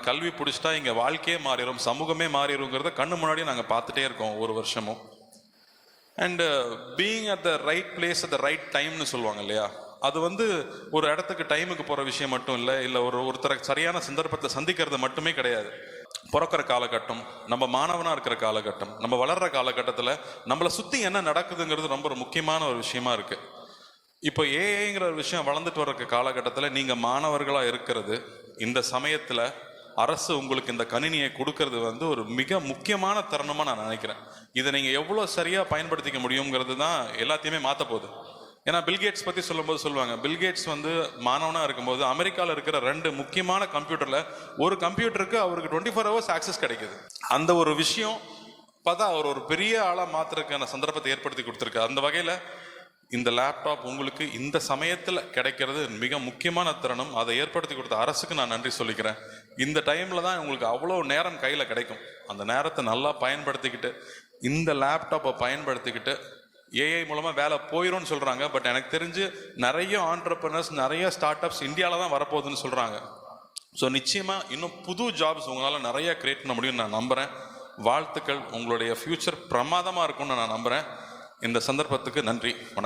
கல்வி பிடிச்சிட்டா இங்கே வாழ்க்கையே மாறிடும், சமூகமே மாறிடுங்கிறத கண்ணு முன்னாடியே நாங்கள் பார்த்துட்டே இருக்கோம் ஒரு வருஷமும். And being at the right place at the right டைம்னு சொல்லுவாங்க இல்லையா, அது வந்து ஒரு இடத்துக்கு டைமுக்கு போகிற விஷயம் மட்டும் இல்லை ஒருத்தரை சரியான சந்தர்ப்பத்தை சந்திக்கிறது மட்டுமே கிடையாது. பிறக்கிற காலகட்டம், நம்ம மாணவனாக இருக்கிற காலகட்டம், நம்ம வளர்கிற காலகட்டத்தில் நம்மளை சுற்றி என்ன நடக்குதுங்கிறது ரொம்ப ஒரு முக்கியமான ஒரு விஷயமா இருக்குது. இப்போ ஏஐங்கிற ஒரு விஷயம் வளர்ந்துட்டு வர்ற காலகட்டத்தில் நீங்கள் மாணவர்களாக இருக்கிறது, இந்த சமயத்தில் அரசு உங்களுக்கு இந்த கணினியை கொடுக்கறது வந்து ஒரு மிக முக்கியமான தருணமாக நான் நினைக்கிறேன். இதை நீங்கள் எவ்வளோ சரியாக பயன்படுத்திக்க முடியுங்கிறது தான் எல்லாத்தையுமே மாற்ற போகுது. ஏன்னா பில்கேட்ஸ் பற்றி சொல்லும்போது சொல்லுவாங்க, பில்கேட்ஸ் வந்து மாணவனாக இருக்கும்போது அமெரிக்காவில் இருக்கிற 2 முக்கியமான கம்ப்யூட்டரில் ஒரு கம்ப்யூட்டருக்கு அவருக்கு 24 hours ஆக்சஸ் கிடைக்குது. அந்த ஒரு விஷயம் பார்த்தா அவர் ஒரு பெரிய ஆளாக மாற்றுறதுக்கான சந்தர்ப்பத்தை ஏற்படுத்தி கொடுத்துருக்கு. அந்த வகையில் இந்த லேப்டாப் உங்களுக்கு இந்த சமயத்தில் கிடைக்கிறது மிக முக்கியமான தருணம். அதை ஏற்படுத்தி கொடுத்த அரசுக்கு நான் நன்றி சொல்லிக்கிறேன். இந்த டைமில் தான் உங்களுக்கு அவ்வளோ நேரம் கையில் கிடைக்கும். அந்த நேரத்தை நல்லா பயன்படுத்திக்கிட்டு, இந்த லேப்டாப்பை பயன்படுத்திக்கிட்டு, ஏஐ மூலமாக வேலை போயிடும்னு சொல்கிறாங்க. பட் எனக்கு தெரிஞ்சு நிறைய ஆண்டர்பிரினர்ஸ், நிறைய ஸ்டார்ட் அப்ஸ் இந்தியாவில் தான் வரப்போகுதுன்னு சொல்கிறாங்க. ஸோ நிச்சயமாக இன்னும் புது ஜாப்ஸ் உங்களால் நிறைய கிரியேட் பண்ண முடியும்னு நான் நம்புகிறேன். வாழ்த்துக்கள். உங்களுடைய ஃப்யூச்சர் பிரமாதமாக இருக்கும்னு நான் நம்புகிறேன். இந்த சந்தர்ப்பத்துக்கு நன்றி. வணக்கம்.